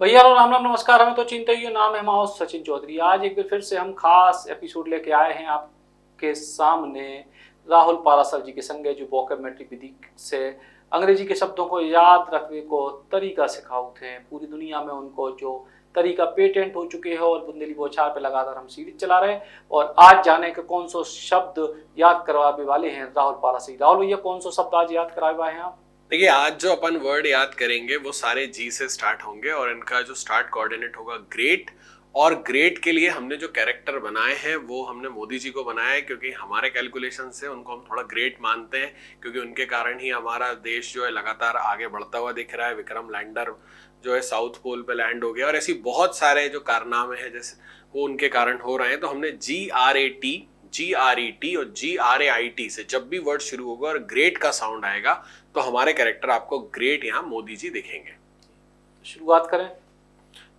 भैया राम राम नमस्कार। हमें तो चिंता ही नाम है हमारा सचिन चौधरी। आज एक बार फिर से हम खास एपिसोड लेके आए हैं आपके सामने राहुल पारासर जी के संगे, जो वोकैब्युलरी विधि से अंग्रेजी के शब्दों को याद रखने को तरीका सिखाते हैं। पूरी दुनिया में उनको जो तरीका पेटेंट हो चुके हैं और बुंदेली बौछार पे लगातार हम सीरीज चला रहे हैं। और आज जाने के कौन सो शब्द याद करवाने वाले हैं राहुल पारासर। राहुल भैया, कौन सो शब्द आज याद करवाए हैं आप? देखिए, आज जो अपन वर्ड याद करेंगे वो सारे जी से स्टार्ट होंगे और इनका जो स्टार्ट कोऑर्डिनेट होगा ग्रेट। और ग्रेट के लिए हमने जो कैरेक्टर बनाए हैं वो हमने मोदी जी को बनाया है, क्योंकि हमारे कैलकुलेशन से उनको हम थोड़ा ग्रेट मानते हैं, क्योंकि उनके कारण ही हमारा देश जो है लगातार आगे बढ़ता हुआ दिख रहा है। विक्रम लैंडर जो है साउथ पोल पे लैंड हो गया और ऐसी बहुत सारे जो कारनामे हैं जैसे वो उनके कारण हो रहे हैं। तो हमने GRET और GRAIT से जब भी वर्ड शुरू होगा और ग्रेट का साउंड आएगा तो हमारे कैरेक्टर आपको ग्रेट यहाँ मोदी जी दिखेंगे। शुरुआत करें।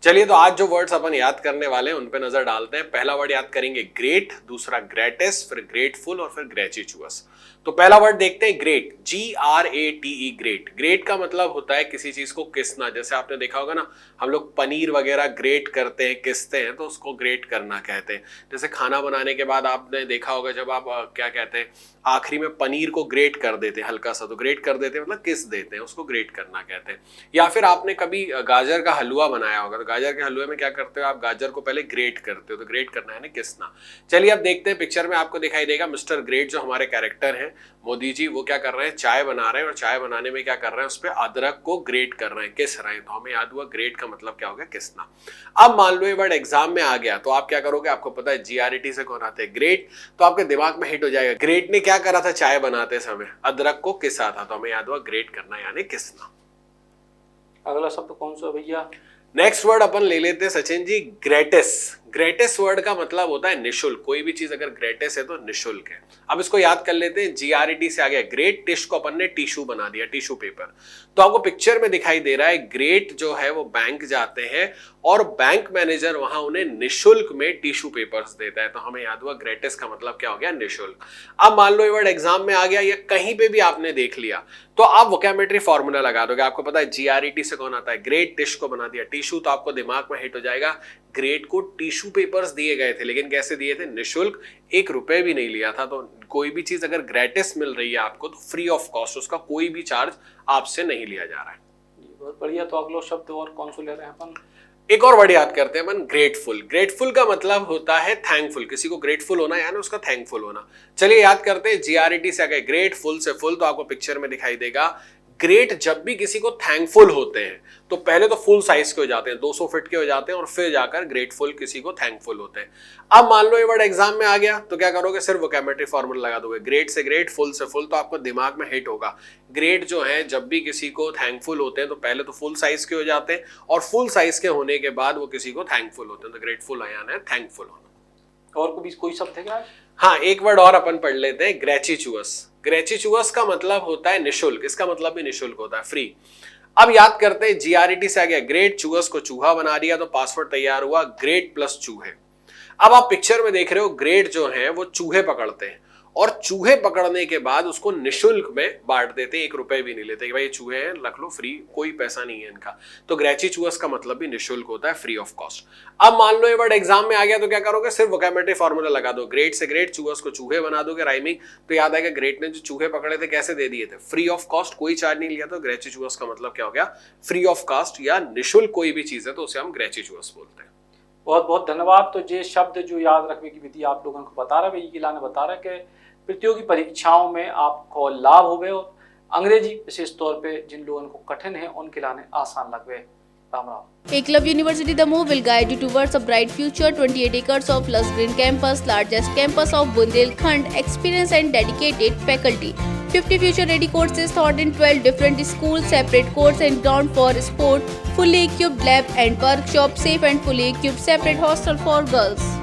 चलिए, तो आज जो वर्ड्स अपन याद करने वाले हैं उन पे नजर डालते हैं। पहला वर्ड याद करेंगे ग्रेट, दूसरा ग्रेटेस्ट, फिर ग्रेटफुल और फिर ग्रेचिचुअस। तो पहला वर्ड देखते हैं ग्रेट, GRATE, ग्रेट। ग्रेट का मतलब होता है किसी चीज को किसना। जैसे आपने देखा होगा ना, हम लोग पनीर वगैरह ग्रेट करते हैं, किसते हैं, तो उसको ग्रेट करना कहते हैं। जैसे खाना बनाने के बाद आपने देखा होगा जब आप क्या कहते हैं, आखिरी में पनीर को ग्रेट कर देते हैं हल्का सा, तो ग्रेट कर देते हैं मतलब किस देते हैं, उसको ग्रेट करना कहते हैं। या फिर आपने कभी गाजर का हलवा बनाया होगा, तो गाजर के हलवे में क्या करते हो, आप गाजर को पहले ग्रेट करते हो, तो ग्रेट करना है ना किसना। चलिए अब देखते हैं, पिक्चर में आपको दिखाई देगा मिस्टर ग्रेट जो हमारे कैरेक्टर हैं मोदी जी, वो क्या कर रहे हैं, चाय बना रहे हैं। और चाय बनाने में क्या कर रहे हैं, उस पर अदरक को ग्रेट कर रहे हैं, किस रहे हैं। तो हमें याद हुआ ग्रेट का मतलब क्या हो गया, किसना। अब मान लो ये वर्ड एग्जाम में आ गया तो आप क्या करोगे, आपको पता है GRET से कौन आते हैं, ग्रेट। तो आपके दिमाग में हिट हो जाएगा, ग्रेट ने क्या करा था चाय बनाते समय, अदरक को किसा था। तो हमें याद हुआ ग्रेट करना यानी किसना। अगला शब्द कौन सा भैया? नेक्स्ट वर्ड अपन ले लेते हैं सचिन जी, ग्रेटेस। ग्रेटेस वर्ड का मतलब होता है निशुल्क। कोई भी चीज अगर ग्रेटेस है तो निशुल्क है। अब इसको याद कर लेते हैं, GRET से आ गया ग्रेट, टिश को अपन ने टिश्यू बना दिया, टिश्यू पेपर। तो आपको पिक्चर में दिखाई दे रहा है ग्रेट जो है वो बैंक जाते हैं और बैंक मैनेजर वहां उन्हें निशुल्क में टिश्यू पेपर्स देता है। तो हमें याद हुआ ग्रेटेस का मतलब क्या हो गया, निशुल्क। अब मान लो ये वर्ड एग्जाम में आ गया या कहीं पे भी आपने देख लिया तो आप वोकैब्युलरी फॉर्मूला लगा दोगे। आपको पता है GRET से कौन आता है, ग्रेट, टिश को बना दिया टिश्यू, तो आपको दिमाग में हिट हो जाएगा ग्रेट को टिश्यू पेपर्स दिए गए थे, लेकिन कैसे दिए थे, निशुल्क, 1 रुपए भी नहीं लिया था। तो कोई भी चीज अगर ग्रेटिस मिल रही है आपको तो फ्री ऑफ कॉस्ट, उसका कोई भी चार्ज आपसे नहीं लिया जा रहा है। बहुत बढ़िया। तो अगला शब्द और कौन सा ले रहे हैं अपन? एक और वर्ड याद करते हैं अपन, ग्रेटफुल। ग्रेटफुल का मतलब होता है थैंकफुल, किसी को ग्रेटफुल होना यानी उसका थैंकफुल होना। चलिए याद करते हैं, GRET से आ गए ग्रेटफुल से फुल, तो आपको पिक्चर में दिखाई देगा ग्रेट जब भी किसी को थैंकफुल होते हैं तो पहले तो फुल साइज के हो जाते हैं, 200 फीट के हो जाते हैं और फिर जाकर ग्रेटफुल किसी को थैंकफुल होते हैं। अब मान लो ये वर्ड एग्जाम में आ गया तो क्या करोगे, सिर्फ वोकैब्युलरी फॉर्मूला लगा दोगे, ग्रेट से ग्रेट, फुल से फुल। तो आपको दिमाग में हिट होगा ग्रेट जो है जब भी किसी को थैंकफुल होते हैं तो पहले तो फुल साइज के हो जाते हैं और फुल साइज के होने के बाद वो किसी को थैंकफुल होते हैं। तो ग्रेटफुल आया है थैंकफुल होना। और कोई शब्द है क्या? हाँ, एक वर्ड और अपन पढ़ लेते हैं, ग्रेचिचुअस। ग्रेचिचुअस का मतलब होता है निशुल्क, इसका मतलब भी निशुल्क होता है, फ्री। अब याद करते हैं, GRET से आ गया ग्रेट, चूहस को चूहा बना दिया, तो पासवर्ड तैयार हुआ ग्रेट प्लस चूहे। अब आप पिक्चर में देख रहे हो ग्रेट जो है वो चूहे पकड़ते हैं और चूहे पकड़ने के बाद उसको निशुल्क में बांट देते, 1 रुपए भी नहीं लेते कि भाई चूहे हैं रख लो, फ्री, कोई पैसा नहीं है इनका। तो ग्रेचिचुअस का मतलब भी निशुल्क होता है, फ्री ऑफ कॉस्ट। अब मान लो ये वर्ड एग्जाम में आ गया तो क्या करोगे, सिर्फ वोकैब्युलरी फॉर्मूला लगा दो, ग्रेट से ग्रेट, चूहस को चूहे बना दोगे, राइमिंग। तो याद आएगा ग्रेट ने जो चूहे पकड़े थे कैसे दे दिए थे, फ्री ऑफ कॉस्ट, कोई चार्ज नहीं लिया। तो ग्रेचिचुअस का मतलब क्या हो गया, फ्री ऑफ कॉस्ट या निशुल्क कोई भी चीज है तो उसे हम ग्रेचिचुअस बोलते हैं। बहुत बहुत धन्यवाद। तो ये शब्द जो याद रखने की विधि आप लोगों को बता रहा है, ये लाने बता रहा है कि प्रतियोगी परीक्षाओं में आपको लाभ होवे और अंग्रेजी विशेष तौर पे जिन लोगों को कठिन है उनके लाने आसान लगवे। Ram Ram. Eklavya University Damoh will guide you towards a bright future. 28 acres of lush green campus, largest campus of Bundelkhand, experienced and dedicated faculty. 50 future-ready courses taught in 12 different schools, separate courts and ground for sport, fully equipped lab and workshop, safe and fully equipped separate hostel for girls.